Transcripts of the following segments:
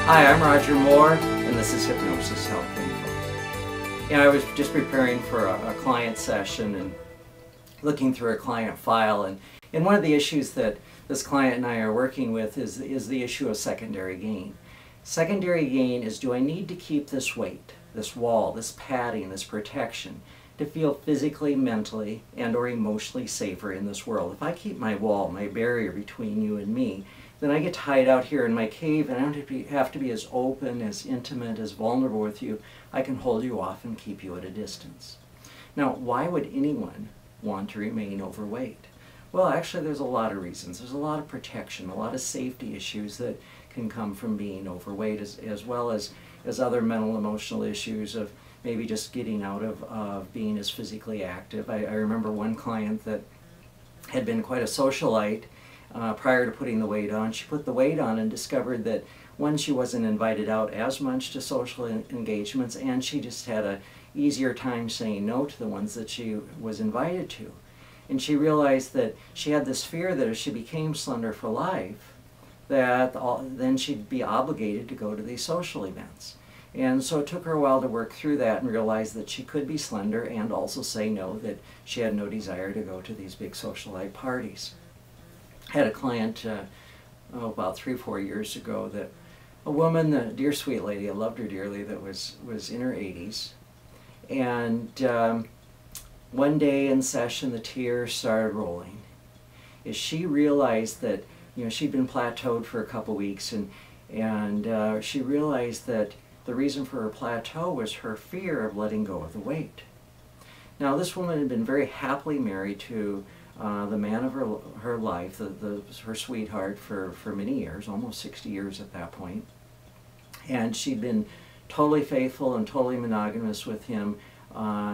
Hi, I'm Roger Moore, and this is Hypnosis Health Info. I was just preparing for a client session and looking through a client file, and one of the issues that this client and I are working with is the issue of secondary gain. Secondary gain is, do I need to keep this weight, this wall, this padding, this protection, to feel physically, mentally, and or emotionally safer in this world? If I keep my wall, my barrier between you and me, then I get tied out here in my cave, and I don't have to be as open, as intimate, as vulnerable with you. I can hold you off and keep you at a distance. Now, why would anyone want to remain overweight? Well, actually, there's a lot of reasons. There's a lot of protection, a lot of safety issues that can come from being overweight, as well as other mental, emotional issues of maybe just getting out of being as physically active. I remember one client that had been quite a socialite prior to putting the weight on. She put the weight on and discovered that, one, she wasn't invited out as much to social engagements, and she just had a easier time saying no to the ones that she was invited to. And she realized that she had this fear that if she became slender for life, that then she'd be obligated to go to these social events. And so it took her a while to work through that and realize that she could be slender and also say no, that she had no desire to go to these big socialite parties. I had a client about 3 or 4 years ago, that a woman, a dear sweet lady, I loved her dearly, that was in her 80s. And one day in session, the tears started rolling as she realized that, she'd been plateaued for a couple weeks, and she realized that the reason for her plateau was her fear of letting go of the weight. Now, this woman had been very happily married to the man of her life, her sweetheart, for many years, almost 60 years at that point. And she'd been totally faithful and totally monogamous with him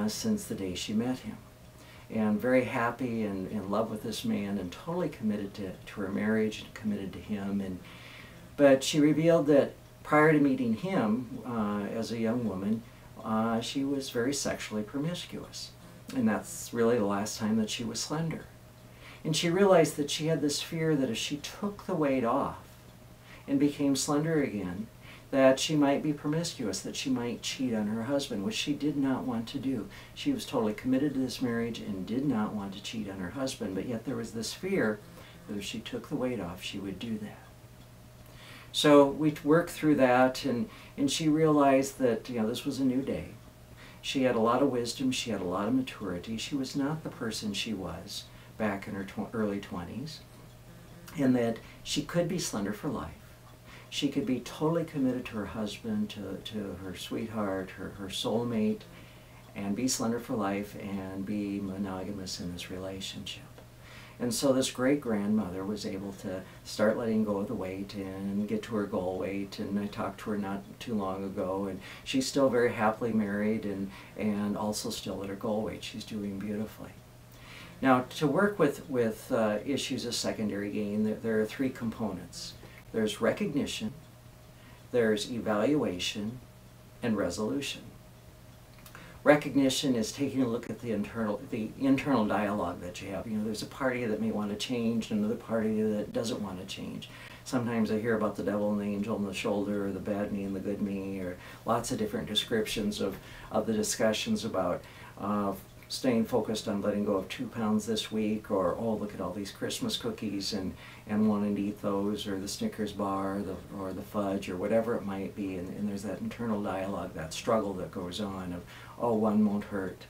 since the day she met him. And very happy and in love with this man, and totally committed to her marriage and committed to him. But she revealed that prior to meeting him as a young woman, she was very sexually promiscuous. And that's really the last time that she was slender. And she realized that she had this fear that if she took the weight off and became slender again, that she might be promiscuous, that she might cheat on her husband, which she did not want to do. She was totally committed to this marriage and did not want to cheat on her husband, but yet there was this fear that if she took the weight off, she would do that. So we worked through that, and she realized that this was a new day. She had a lot of wisdom, she had a lot of maturity. She was not the person she was back in her early 20s, and that she could be slender for life. She could be totally committed to her husband, to her sweetheart, her soulmate, and be slender for life and be monogamous in this relationship. And so this great-grandmother was able to start letting go of the weight and get to her goal weight, and I talked to her not too long ago, and she's still very happily married and also still at her goal weight. She's doing beautifully. Now, to work with issues of secondary gain, there are 3 components. There's recognition, there's evaluation, and resolution. Recognition is taking a look at the internal dialogue that you have. There's a party that may want to change, another party that doesn't want to change. Sometimes I hear about the devil and the angel on the shoulder, or the bad me and the good me, or lots of different descriptions of the discussions about staying focused on letting go of 2 pounds this week, or, oh, look at all these Christmas cookies and wanting to eat those, or the Snickers bar, or the fudge, or whatever it might be. And there's that internal dialogue, that struggle that goes on of, oh, one won't hurt.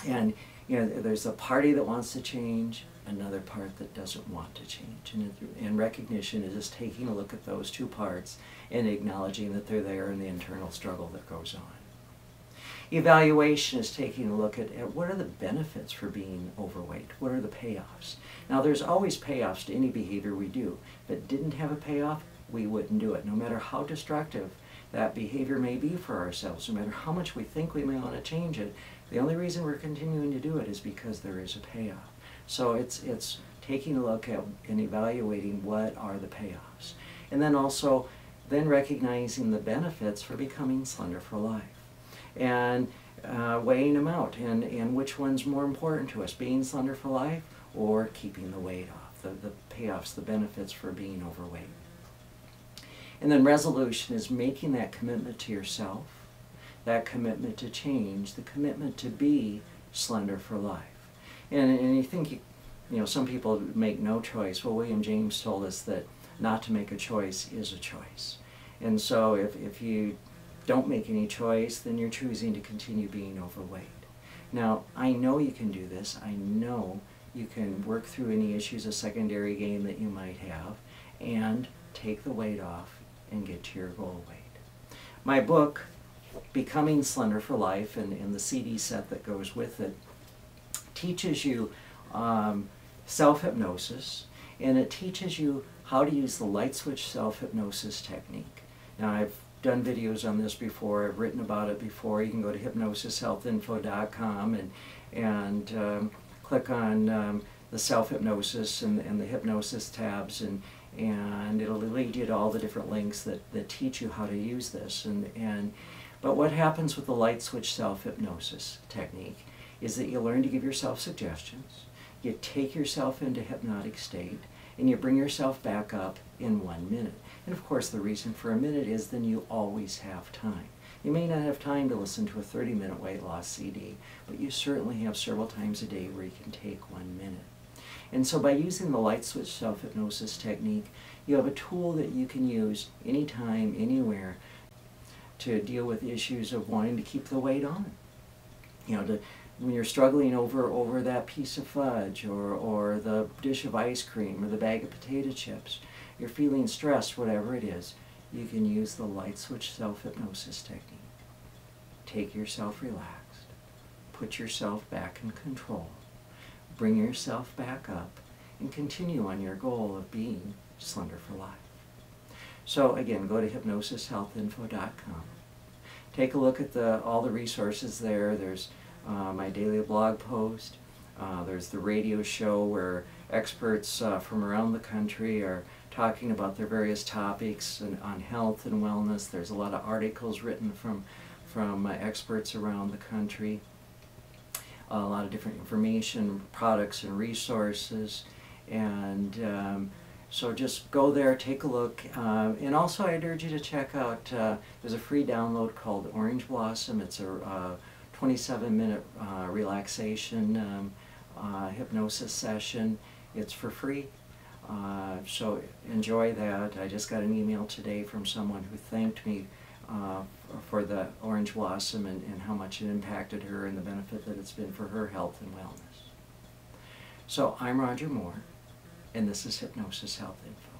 And there's a party that wants to change, another part that doesn't want to change. And recognition is just taking a look at those 2 parts and acknowledging that they're there in the internal struggle that goes on. Evaluation is taking a look at what are the benefits for being overweight? What are the payoffs? Now, there's always payoffs to any behavior we do. If it didn't have a payoff, we wouldn't do it. No matter how destructive that behavior may be for ourselves, no matter how much we think we may want to change it, the only reason we're continuing to do it is because there is a payoff. So it's taking a look at and evaluating what are the payoffs. And then also recognizing the benefits for becoming slender for life. And weighing them out, and which one's more important to us, being slender for life or keeping the weight off, the payoffs, the benefits for being overweight. And then resolution is making that commitment to yourself, that commitment to change, the commitment to be slender for life. And you think, you know, some people make no choice. Well, William James told us that not to make a choice is a choice. And so if you don't make any choice, then you're choosing to continue being overweight. Now, I know you can do this. I know you can work through any issues of secondary gain that you might have and take the weight off and get to your goal weight. My book, Becoming Slender for Life, and the CD set that goes with it, teaches you self-hypnosis, and it teaches you how to use the light switch self-hypnosis technique. Now, I've done videos on this before, I've written about it before. You can go to hypnotherapists.com and click on the self-hypnosis and the hypnosis tabs, and it'll lead you to all the different links that teach you how to use this. But what happens with the light switch self-hypnosis technique is that you learn to give yourself suggestions, you take yourself into hypnotic state, and you bring yourself back up in 1 minute. And of course, the reason for a minute is then you always have time. You may not have time to listen to a 30-minute weight loss CD, but you certainly have several times a day where you can take 1 minute. And so by using the light switch self-hypnosis technique, you have a tool that you can use anytime, anywhere, to deal with issues of wanting to keep the weight on. You know, when you're struggling over that piece of fudge or the dish of ice cream or the bag of potato chips, you're feeling stressed, whatever it is, you can use the light switch self-hypnosis technique. Take yourself relaxed, put yourself back in control, bring yourself back up, and continue on your goal of being slender for life. So again, go to hypnosishealthinfo.com. Take a look at all the resources there. There's my daily blog post. There's the radio show where experts from around the country are talking about their various topics on health and wellness. There's a lot of articles written from experts around the country. A lot of different information, products, and resources. And so just go there, take a look. And also I'd urge you to check out, there's a free download called Orange Blossom. It's a 27-minute relaxation hypnosis session. It's for free. So enjoy that. I just got an email today from someone who thanked me for the Orange Blossom and how much it impacted her and the benefit that it's been for her health and wellness. So I'm Roger Moore, and this is Hypnosis Health Info.